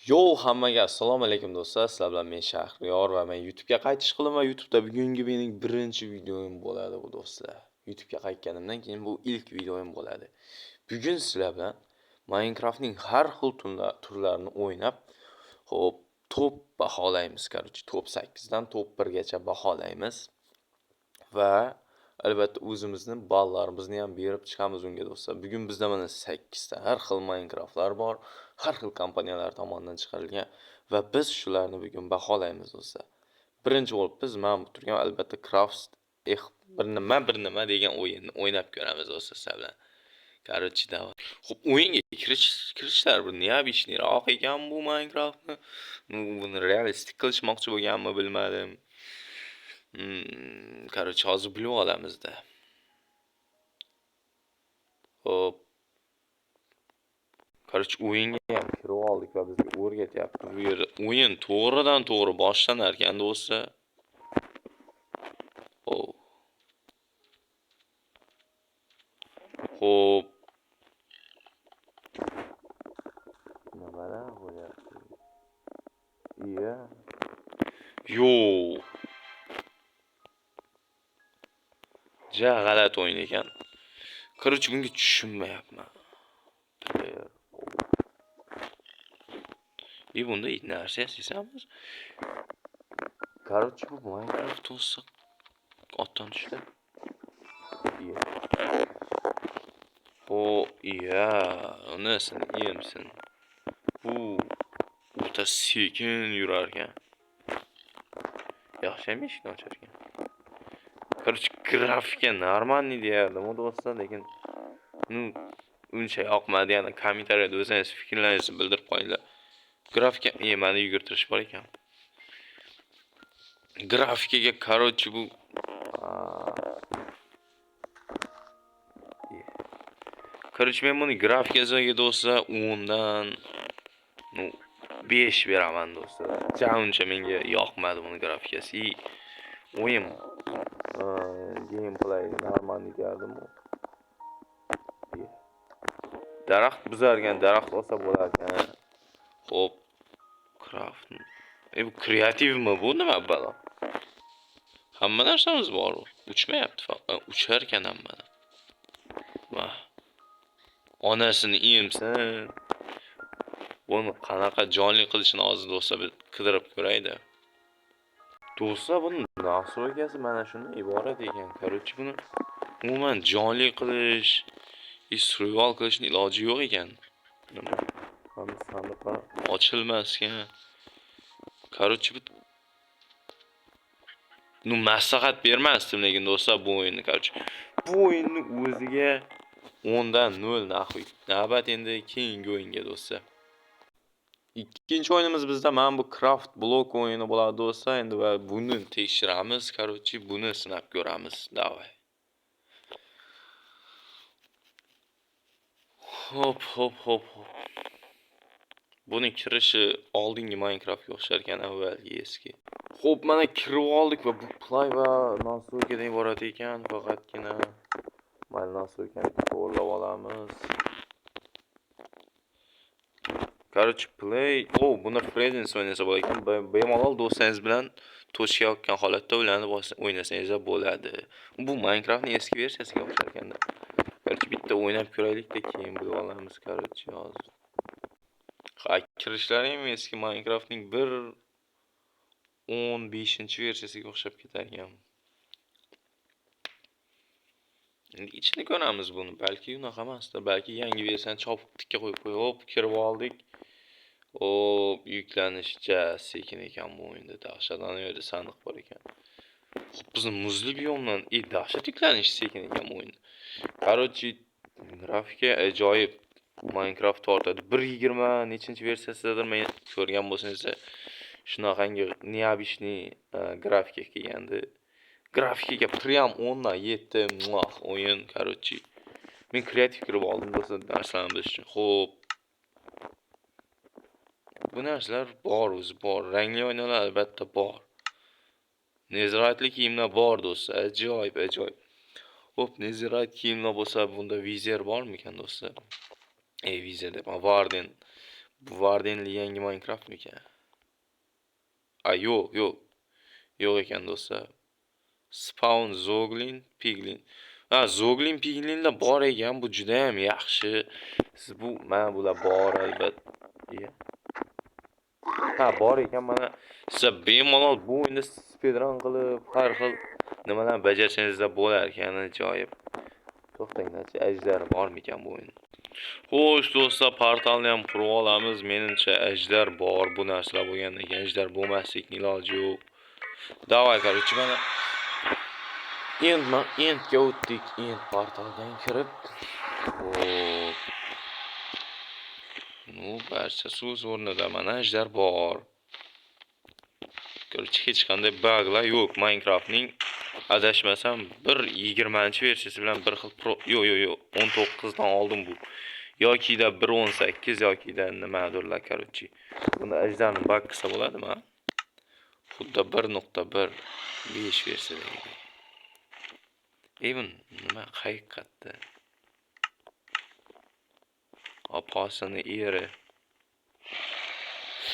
Yo, hammaga assalomu alaykum do'stlar. Sizlar bilan men Shahriyor va men YouTube'ga qaytish qilaman. YouTube'da bugungi mening birinchi videoim bo'ladi bu do'stlar. YouTube'ga qaytganimdan keyin bu ilk videoim bo'ladi. Bugun sizlar bilan Minecraftning har xil turlarini o'ynab, xo'p, top baholaymiz, короче, top 8 dan top 1 gacha baholaymiz va albatta o'zimizni ballarimizni ham berib chiqamiz unga do'stlar. Bugun bizda mana 8 ta har xil Minecraftlar bor, har xil kompaniyalar tomonidan chiqarilgan va biz shularni bugun baholaymiz do'stlar. Birinchi bo'lib biz mana bu turgan albatta Craft bir nima degan o'yinni o'ynab ko'ramiz do'stlar sizlar bilan. Короче, давай. Xo'p, o'yinga kirishlar bir neobishniroq ekan bu Minecraftni. Buni realistik qilishmoqchi bo'lganmi bilmadim. Короче, hozir bilib olamizda. Hop. Короче, o'yinga ham kirib oldik va bizga o'rgatyapti. Bu yerda o'yin to'g'ridan to'g'ri boshlanar ekan do'stlar. Oh. Hop. Nimalar bo'lyapti? Iya. Yo. Ja g'alati o'yin ekan. Короче, bunga tushunmayapman. Bunda narsa yasaymiz. Короче, bu Minecraft olsa otdan tushdi. Iya. O, iya, nasıl iyi misin? Bu o'ta sekin yurarkan. Yaxshimi ishni ocharkan. Короче, grafika нормальный deyardim u do'stlar, lekin uncha yoqmadi. Yana kommentariyada o'zingiz fikrlaringizni bildirib qo'yinglar. Grafika mani yugurtirish bor ekan. Grafikaga короче bu короче men buni grafikasiga do'stlar 10 dan 5 beraman do'stlar. Uncha menga yoqmadi buni grafikasi. O'yin gameplay normalniy derdim u. Daraxt buzargan daraxt olsa bo'larkan. Xo'p, craft. Bu kreativmi bu nima balo? Hamma narsamiz bor. Uchmayapti faqat. Uchar ekan hammada. Va onasini emsin. Buni qanaqa jonli qilishini hozir do'stlar bir qidirib ko'raydi. Do'stlar, buni nastroykasi mana shundan iborat ekan. Короче, buni umuman jonli qilish, survival qilishning iloji yo'q ekan. Mana sandiqlar ochilmaskan. Короче, maslahat bermasdim lekin do'stlar bu o'yinni. Короче, bu o'yinni o'ziga 10 dan 0 naxuy. Navbat endi keyingi o'yinga do'stlar. Ikkinchi o'yinimiz bizda mana bu craft blok o'yini bo'ladi do'stlar. Endi va buni tekshiramiz. Короче, buni sinab ko'ramiz. Davay. Hop. Buni kirishi oldingi Minecraftga o'xshar ekan, avvalgi eski. Xo'p, mana kirib oldik va bu play va nastroykadan iborat ekan. Faqatgina mana nastroykani to'g'rilab olamiz. Короче, play. Buni Friends o'ynasa bo'lar ekan. Bemalol do'stlaringiz bilan to'shayotgan holatda ularni o'ynasangiz bo'ladi. Bu Minecraftning eski versiyasiga o'xshar ekanda. Короче, bitta o'ynab ko'raylik-da, keyin bilib olamiz. Короче, hozir. Kirishlar ham eski Minecraftning 1.15-versiyasiga o'xshab ketar ekan. Endi ichini ko'ramiz buni. Balki unaqa emasdir. Balki yangi versiyani chopib tikka qo'yib qo'yib, kirib oldik. Yuklanishcha sekin ekan bu o'yinda. Dahshatdan yerda sandiq bor ekan. Bizni muzli biyomdan dahshat yuklanishi sekin ekan bu o'yinda. Короче, grafika ajoyib. Minecraft tortadi. 1.20 nechinchi versiyasidadir men ko'rgan bo'lsangiz, shunaqangi neobishniy grafika kelgandi. Grafikaga prям 10 dan 7 o'yin, короче. Men kreativ kirib oldim do'stlar darslarni bilish uchun. Xo'p. Bu narsalar bor, o'zi bor. Rangli oynalar albatta bor. Neziraytli kiyimlar bor do'stlar. Ajoyib. Xo'p, nezirayt kiyimlar bo'lsa, bunda vizer bormi ekan do'stlar? Vizer deb, Warden Bu Vardenli yangi Minecraft mikan? Yo'q, yo'q. Yo'q ekan do'stlar. Spawn Zoglin Piglin. Zoglin Piglinlar bor ekan, bu juda ham yaxshi. Siz bu mana bular bor albatta. Bor ekan, mana siz bemalol bu o'yinda speedrun qilib, har xil nimalarni bajarsangizda bo'lar ekan, ajoyib. To'xtanglar, ajdar bormikan bu o'yin? Xo'sh do'stlar, portalni ham qurib olamiz. Menimcha ajdar bor. Bu narsalar bo'lgandan keyin ajdar bo'lmaslikning iloji yo'q. Davay, короче, mana endga o'tdik. End portaldan kirib, hop. Barcha so'z o'rnida, mana ajdar bor. Короче, hech qanday bug'lar yo'q. Minecraftning adashmasam 1.20-versiyasi bilan bir xil yo'q, 19 dan oldin bu. Yokida 1.18 yokida nimadirlar, короче. Bunda ajdarni bug qilsa bo'ladimi? Xuddi 1.15 versiyadagi. Even nima haqiqatda. Opasini eri.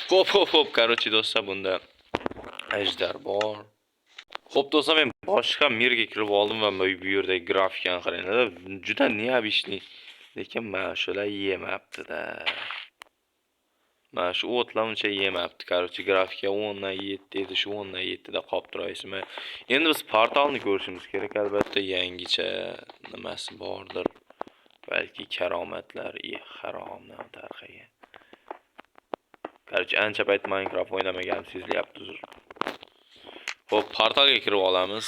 Hop, короче do'stlar, bunda ajdar bor. Xo'p do'stlar, men boshqa mirga kirib oldim va bu yerdagi grafikani qaranglar. Juda neobishli. Lekin mana shular yemabdi-da. Mana shu o'tlar uncha yemabdi. Короче, grafika 10 dan 7 edi, shu 10 dan 7 da qolib turasizmi? Endi biz portalni ko'rishimiz kerak, albatta yangicha nimasi bordir. Balki karomatlar, haromni tarqagan. Короче, ancha payt Minecraft o'ynamaganimni sezilyapti. Xo'p, portalga kirib olamiz.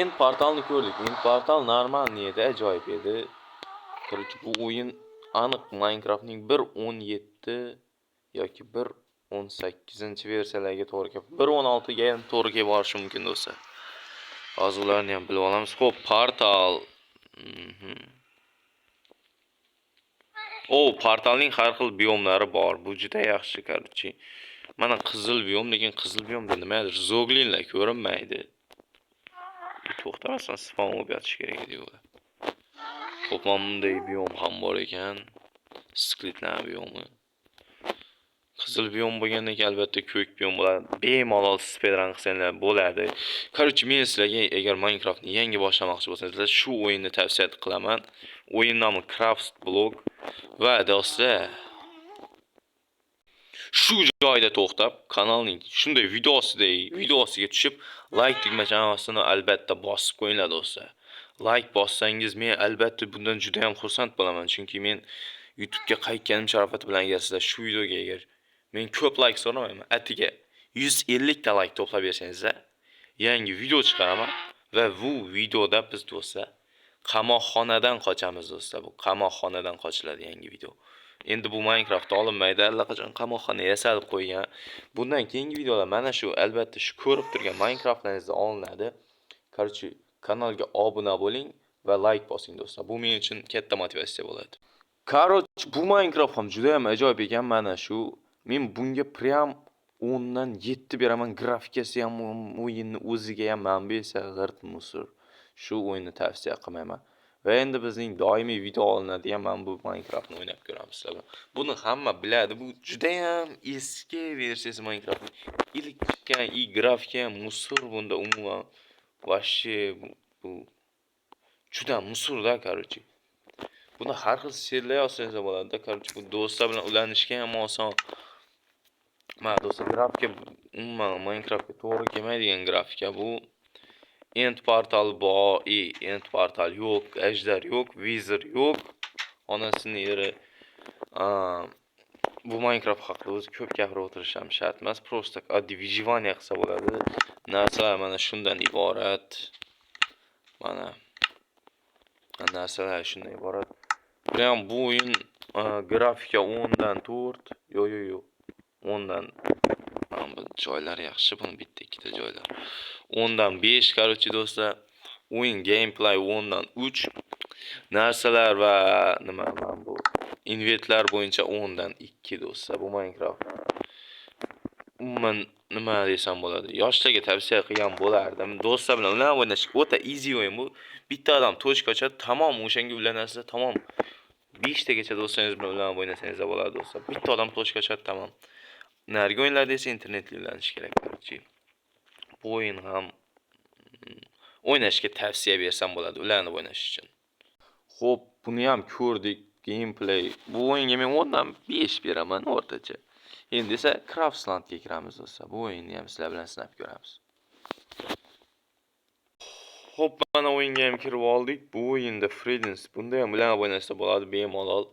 Endi portalni ko'rdik. Endi portal normal edi, ajoyib edi. Короче, bu o'yin aniq Minecraftning 1.17 yoki 1.18-versiyalarga to'g'ri kelib, 1.16 ga ham to'g'ri kelib borishi mumkin do'stlar. Hozir ularni ham bilib olamiz. Xo'p, portal. Portalning har xil biomlari bor. Bu juda yaxshi, короче. Mana qizil biom, lekin qizil biomda nimadir zoglinlar ko'rinmaydi. To'xtamasdan spawn bo'lib yotish kerak edi yo'q. Xo'p, bunday biom ham bor ekan. Skeletlar biomi. Qizil biom bo'lgandan keyin albatta ko'k biom bo'ladi. Bemalol speedrun qilsanglar bo'ladi. Короче, men sizlarga agar Minecraftni yangi boshlamoqchi bo'lsangiz, shu o'yinni tavsiya qilaman. O'yin nomi Craft Block va do'stlar, shu joyda to'xtab, kanalning shunday videosiga tushib, like tugmachasini albatta bosib qo'yinglar do'stlar. Like bossangiz men albatta bundan juda ham xursand bo'laman, chunki men YouTube'ga qaytganim sharofati bilan agar sizlar shu videoga agar men ko'p like so'ramayman, atiga 150 ta like to'plab bersangiz, yangi video chiqaraman va bu videoda biz do'stlar qamoqxonadan qochamiz do'stlar. Bu qamoqxonadan qochiladi yangi video. Endi bu Minecraft olinmaydi, allaqachon qamoqxona yasalib qo'ygan. Bundan keyingi videolar mana shu, albatta shu ko'rib turgan Minecraftlaringizda olinadi. Короче, kanalga obuna bo'ling va like bosing do'stlar. Bu men uchun katta motivatsiya bo'ladi. Короче, bu Minecraft ham juda ham ajoyib ekan, mana shu. Men bunga prям 10 dan 7 beraman. Grafikasi ham o'yinni o'ziga ham manba esa g'irt musor. Shu o'yinni tavsiya qilmayman. Va endi bizning doimiy video olinadigan mana bu Minecraftni o'ynab ko'ramiz sizlar. Buni hamma biladi. Bu juda ham eski versiyasi Minecraftning. Ilk chiqqan grafika ham musor, bunda umuman вообще bu juda musor-da, короче. Buni har xil serlar yozsangiz bo'ladi-da, короче. Bu do'stlar bilan ulanishga ham oson. Mana do'stlar, grafika umuman Minecraftga to'g'ri kelmaydigan grafika bu. End portal bor, end portal yo'q, ajdar yo'q, wizard yo'q. Onasini eri. Bu Minecraft haqida o'zi ko'p gapirib o'tirishim shart emas, просто oddiy выживание qilsa bo'ladi. Narsalar mana shundan iborat. Mana narsalar shundan iborat. Prям bu o'yin grafika 10 dan 4, yo'q. 10 dan bu joylar yaxshi, buni bitta ikkita joylar. 10 dan 5, короче do'stlar. O'yin gameplay 10 dan 3. Narsalar va nima bu inventlar bo'yicha 10 dan 2 do'stlar. Bu Minecraft. Umuman nima desam bo'ladi? Yoshlarga tavsiya qilgan bo'lardim. Do'stlar bilan ular o'ynash o'ta easy o'yin bu. Bitta odam tochka ochadi, tamom o'shanga ulanasizlar, tamom. 5 tagacha do'stlaringiz bilan o'ynasangiz bo'ladi do'stlar. Bitta odam tochka chat tamam. Narigi o'yinlarda esa internetli ulanish kerak korchi. Bu o'yin ham o'ynashga tavsiya bersam bo'ladi, ularni o'ynash uchun. Xo'p, buni ham ko'rdik. Gameplay. Bu o'yinga men 10 dan 5 beraman o'rtacha. Endi esa Craftlandga kiramiz do'stlar. Bu o'yinni ham sizlar bilan sinab ko'ramiz. Xo'p, mana o'yinga ham kirib oldik. Bu o'yinda Friends bunda ham bilan o'ynashsa bo'ladi, bemalol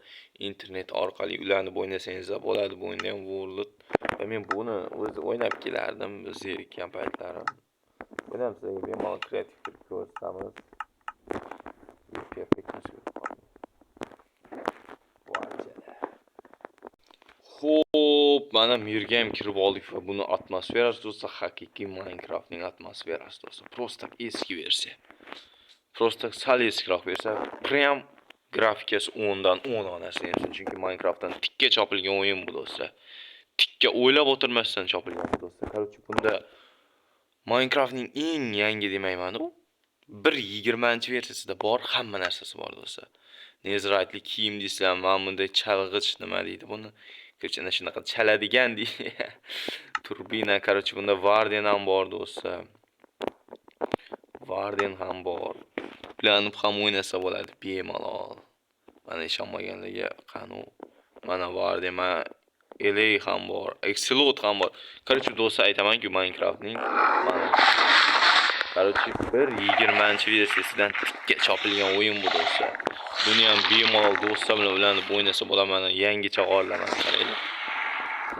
internet orqali ularni o'ynasangiz bo'ladi. Bu o'yinda ham World va men buni o'zi o'ynab kelardim zerikkan paytlarim. Buni ham sizlarga bemalol kreativ qilib ko'rsatamiz. Xo'p, mana bu yerga ham kirib oldik va buni atmosferasi do'stlar haqiqiy Minecraftning atmosferasi do'stlar. Prosta eski versiya. Prosta sal eskiroq versiya. Prям grafikasi 10 dan 10 onasin. Chunki Minecraftdan tikka chopilgan o'yin bu do'stlar. Tikka o'ylab o'tirmasdan chopilgan bu do'stlar. Короче, bunda Minecraftning eng yangi demayman u. 1.20-versiyasida bor, hamma narsasi bor do'stlar. Netherite'li kiyim deysizlar, mana bunday chalg'ich nima deydi buni? Ko'chana shunaqa chaladigan deydi. Turbina, короче, bunda Warden ham bor do'stlar. Warden ham bor. Planib ham o'ynasa bo'ladi bemalol. Mana ishonmaganlarga qanu. Mana Warden, mana LA ham bor, Excelot ham bor. Короче, do'stlar aytamanki, Minecraftning mana короче 1.20-versiyasidan tikka chopilgan o'yin bu do'stlar. Buni ham bemalol do'stlar bilan ulanib o'ynasa bo'ladi. Mana yangicha g'orlar qaranglar.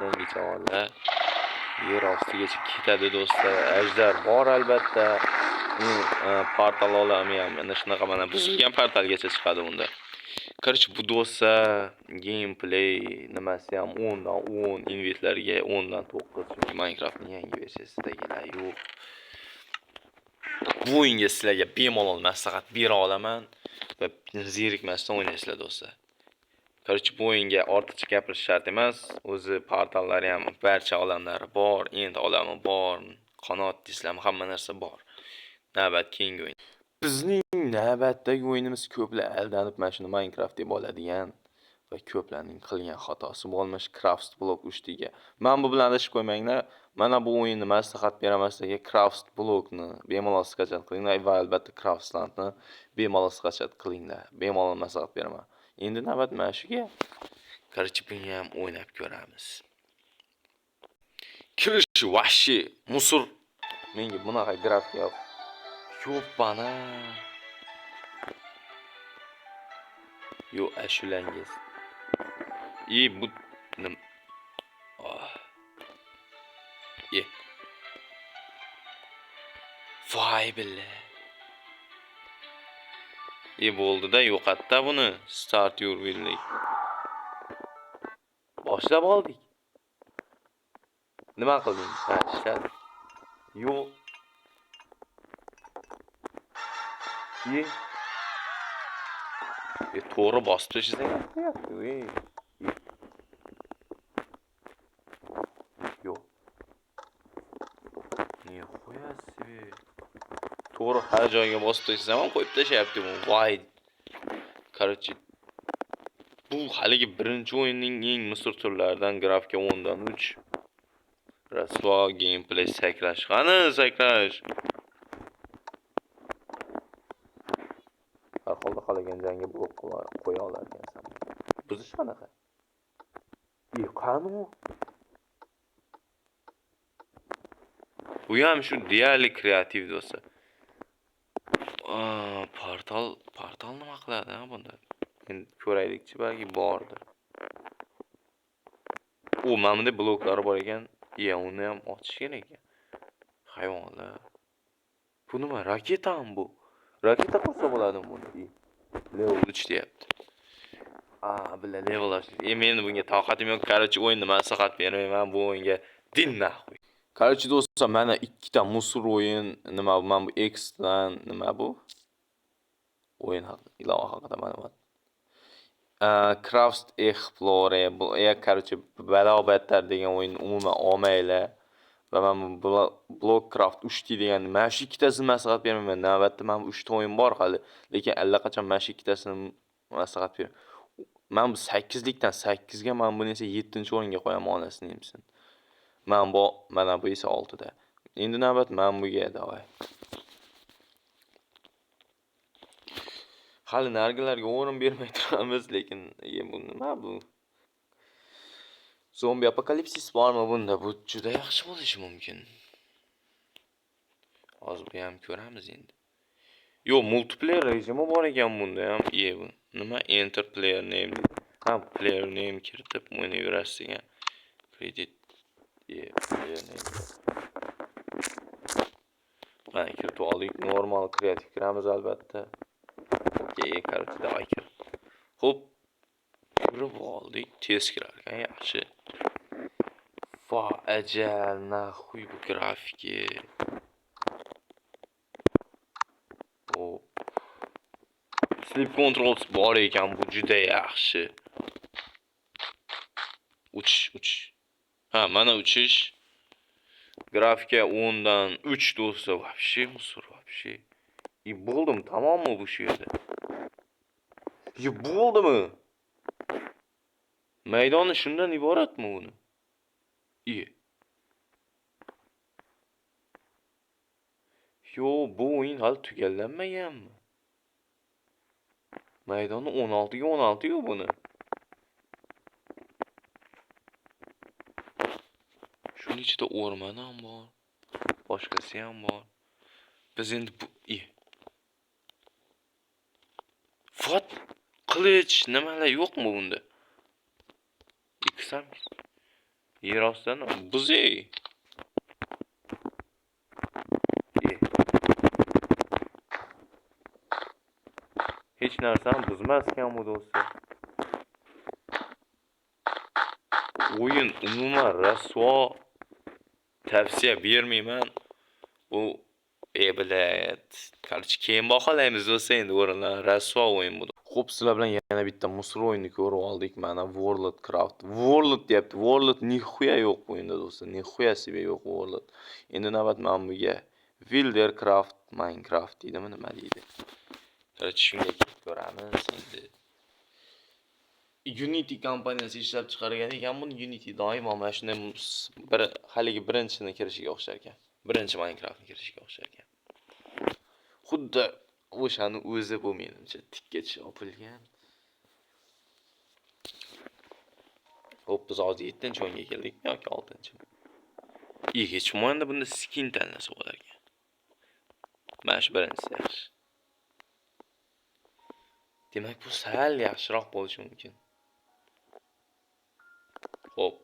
Yangicha g'orlar. Yer ostigacha ketadi do'stlar. Ajdar bor albatta. Portal olami ham ana shunaqa mana buzilgan portalgacha chiqadi unda. Короче, bu do'stlar gameplay nimasi ham 10 dan 10, inventlarga 10 dan 9. Chunki Minecraftning yangi versiyasidagilar yo'q. Bu o'yinga sizlarga bemalol maslahat bera olaman va zerikmasdan o'ynaysizlar do'stlar. Короче, bu o'yinga ortiqcha gapirish shart emas. O'zi portallari ham barcha olamlari bor, endi olami bor, qanot deysizlarmi, hamma narsa bor. Navbat keyingi o'yin. Bizning navbatdagi o'yinimiz ko'plar aldanib mana shuni Minecraft deb oladigan va ko'plarning qilgan xatosi bo'lmish Craft Block 3 ga. Men bu bilan adashib qo'ymanglar. Mana bu o'yinni maslahat beraman sizlarga. Craft Blockni bemalol skachat qilinglar va albatta Craftlandni bemalol skachat qilinglar. Bemalol maslahat beraman. Endi navbat mana shuga. Короче, buni ham o'ynab ko'ramiz. Kirish vashi musur. Menga bunaqa grafika yo'q. Yo'pana. Yo, ashulangiz. Bu nim. Voy billa. Bo'ldi-da, yo'qotdi buni. Start your willing. Boshlab oldik. Nima qilding? Ha, ishladi. Yo'q. To'g'ri bosib tashlasak qo'yapti. Yo'q. Ne qo'yasiz? To'g'ri har joyga bosib tashlasam ham qo'yib tashlayapti bu. Voy. Короче, bu haligi birinchi o'yinning eng misr turlaridan grafika 10 dan 3. Rasvo gameplay sakrash. Qani sakrash? Har holda qolagan jangga blok qo'ya olar ekansan. Buzish qanaqa? Qani? Bu ham shu deyarli kreativ do'stlar. Portal nima qiladi bunda? Endi ko'raylikchi, balki bordir. Mana bunday bloklari bor ekan. Uni ham ochish kerak ekan. Hayvonlar. Bu nima? Raketami bu? Raketa qo'ysa bo'ladimi buni? Level 3 deyapti. Billa level 3. Men bunga toqatim yo'q. Короче, o'yinni maslahat bermayman bu o'yinga. Din naxuy. Короче, do'stlar, mana ikkita musur o'yin, nima bu? Mana bu X-dan nima bu? O'yin haqida, ilova haqida ma'lumot. Craft Explorer, короче, balobatlar degan o'yin umuman olmaylar. Va men Blockcraft 3 degan mana shu ikkitasini maslahat beraman. Navbatda mana bu 3 ta o'yin bor hali, lekin allaqachon mana shu ikkitasini maslahat beraman. Men bu 8 likdan 8 ga men buni esa 7-o'ringa qo'yaman, onasini emsin. Men bu mana bu esa 6 da. Endi navbat men buga davay. Hali nargilarga o'rin bermay turamiz, lekin bu nima bu? Zombi apokalipsis bormi bunda? Bu juda yaxshi bo'lishi mumkin. Hozir bu ham ko'ramiz endi. Yo, multiplayer rejimi bor ekan bunda ham. Bu. Nima enter player name? Ha, player name kiritib o'ynayverasiz ekan. Credit player name. Mana kiritib oldik. Normal kreativ kiramiz albatta. Okey, короче, давай kir. Xo'p, kirib oldik. Tez kirar ekan, yaxshi. Va ajal, naxuy bu grafiki. Sleep controls bor ekan, bu juda yaxshi. Uchish. Ha, mana uchish. Grafika 10 dan 3 do'stlar, вообще musor, вообще. Bo'ldimi? Tamommi bu shu yerda? Bo'ldimi? Maydoni shundan iboratmi uni? Yo, bu o'yin hali tugallanmaganmi? Maydoni 16 ga 16 yo buni. Shuning ichida o'rmon ham bor. Boshqasi ham bor. Biz endi bu Fot qilich nimalar yo'qmi bunda? Iksam. Yer ostidan buzey. Hech narsani buzmaskan bu do'stlar. O'yin umuman rasvo. Tavsiya bermayman. Bu bilet. Qarchi keyin baholaymiz do'stlar, endi o'rinlar rasvo o'yin bu. Xo'p, sizlar bilan yana bitta musor o'yinini ko'rib oldik. Mana World Craft. World deyapti. World nixuya yo'q bu o'yinda do'stlar. Nixuya себе yo'q World. Endi navbat men buga Wildercraft, Minecraft deydimi, nima deydi? Qarchi shunga ko'ramiz endi. Unity kompaniyasi ishlab chiqargan ekan buni. Unity doimo mana shunday bir haligi birinchisini kirishiga o'xshar ekan. Birinchi Minecraftni kirishiga o'xshar ekan. Xuddi o'shani o'zi bu menimcha tikkacha opilgan. Xo'p, biz hozir 7-o'yinga keldik yoki 6-chi? Hech bo'lmaganda bunda skin tanlasa bo'lar ekan. Mana shu birinchisi yaxshi. Demak, bu sal yaxshiroq bo'lishi mumkin. Xo'p.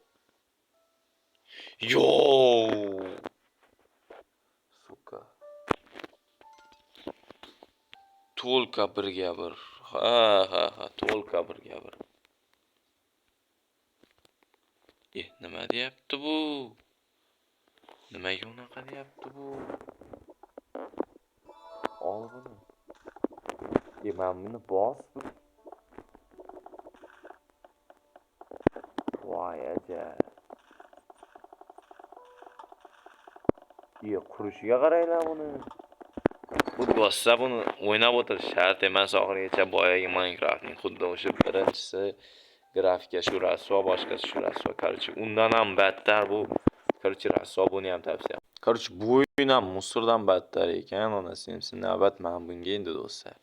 Yo! Suka. Только birga bir. Ha, только birga bir. Nima deyapti bu? Nimaga unaqa deyapti bu? Ol buni. Men buni bosdim. Voy ajab. Qurishiga qaranglar buni. Xuddi bossa buni o'ynab o'tirish shart emas oxirigacha boyagi Minecraftning. Xuddi o'sha birinchisi grafika shu rasvo, boshqasi shu rasvo. Qarchi undan ham battar bu. Qarchi rasvo buni ham tavsiya. Qarchi bu o'yin ham musordan battar ekan, onasi emsin. Navbat men bunga endi do'stlar.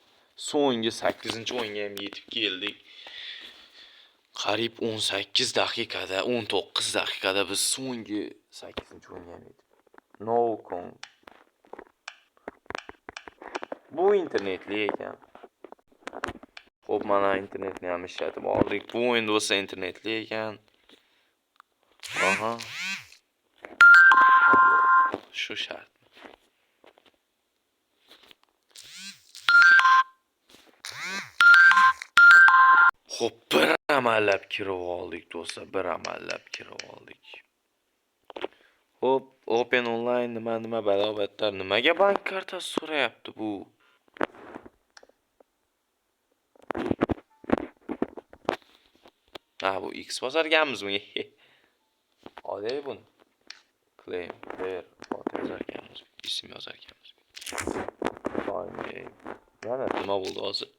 So'nggi 8-o'yinga ham yetib keldik. Qariyb 18 daqiqada, 19 daqiqada biz so'nggi 8-o'yinga ham yetib. No con. Bu internetli ekan. Xo'p, mana internetni ham ishlatib oldik. Bu o'yin bo'lsa internetli ekan. Aha. Shu shart. Xo'p, bir amallab kirib oldik do'stlar, bir amallab kirib oldik. Xo'p, Open Online nima balobatlar, nimaga bank kartasi so'rayapti bu? Bu X bosarganmiz bunga. Olay buni. Claim, player, yozarkanmiz, ism yozarkanmiz. Yana nima bo'ldi hozir?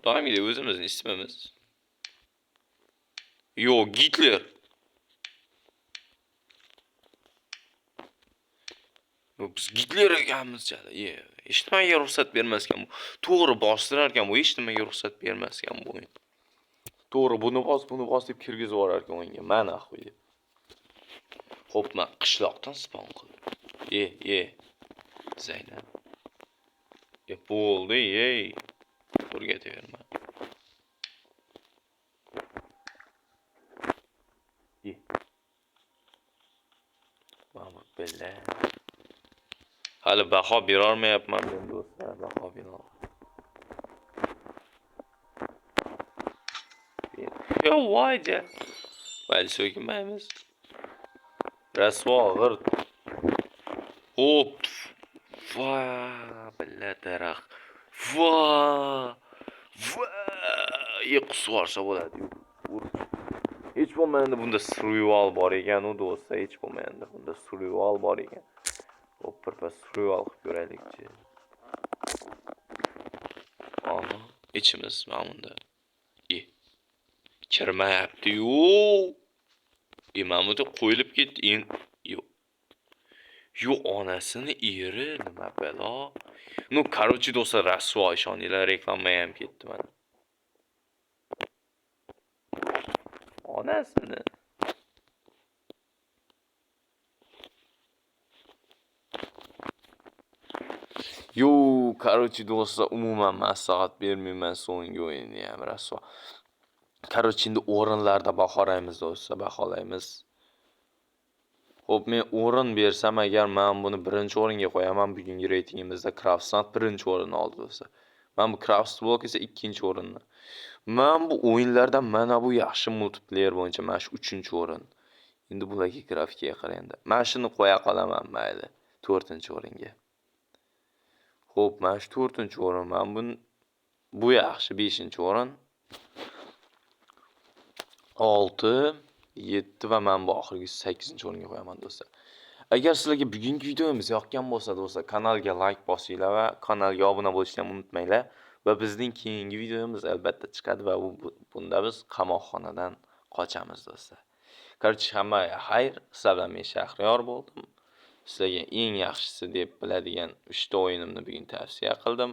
Doim edi o'zimizning ismimiz. Yo'q, Gitler. Biz Gitler ekanmiz chala. Hech nimaga ruxsat bermas ekan bu. To'g'ri bostirar ekan bu, hech nimaga ruxsat bermas ekan bu o'yin. To'g'ri, buni bos deb kirgizib yuborar ekan o'yinga. Mana qo'ydi. Xo'p, men qishloqdan spawn qildim. Zaynab. Bo'ldi, o'rgataverma. Mahmud bella. Hali baho bera olmayapman men do'stlar, baho bera. Yo, voyja. Mayli so'kinmaymiz. Rasvo g'irt. Hop. Va, billa daraxt. Va. Yiqsuarsa bo'ladi. Hech bo'lmaganda bunda survival bor ekan, u do'stlar, hech bo'lmaganda bunda survival bor ekan. Hop, birpas survival qilib ko'raylikchi. Aha, ichimiz mana bunda. Kirmayapti-yu. Mana bu qo'yilib ketdi. Yo'q, onasini eri nima balo. Ну, короче, do'stlar, rasvo ishoninglar, reklama ham ketdi mana. Onasini. Yo, короче, do'stlar, umuman maslahat bermayman so'nggi o'yinni ham rasvo. Короче, endi o'rinlarda baholaymiz do'stlar, baholaymiz. Xo'p, men o'rin bersam agar men buni birinchi o'ringa qo'yaman, bugungi reytingimizda Craftsnut birinchi o'rinni oldi do'stlar. Men bu Crafts Block esa ikkinchi o'rinni. Men bu o'yinlarda mana bu yaxshi multiplayer bo'yicha mana shu 3-o'rin. Endi bularga grafikaga qarangda. Men shuni qo'ya qolaman mayli, 4-o'ringa. Xo'p, mana shu 4-o'rin, men bu yaxshi 5-o'rin. 6, 7 va men bu oxirgi 8-o'ringa qo'yaman do'stlar. Agar sizlarga bugungi videomiz yoqqan bo'lsa do'stlar, kanalga like bosinglar va kanalga obuna bo'lishni ham unutmanglar. Va bizning keyingi videomiz albatta chiqadi va bunda biz qamoqxonadan qochamiz do'stlar. Короче, hammaga xayr. Sizlar bilan men Shahriyor bo'ldim. Sizlarga eng yaxshisi deb biladigan 3 ta o'yinimni bugun tavsiya qildim.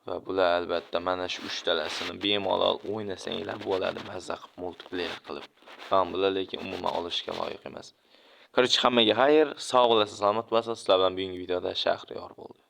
Va bular albatta mana shu 3 talasini bemalol o'ynasanglar bo'ladi, mazza qilib multiplayer qilib. Ham bular lekin umuman olishga loyiq emas. Короче, hammaga xayr, sog' bo'lasiz, salomat bo'lasiz. Sizlar bilan bugungi videoda Shahriyor bo'ldi.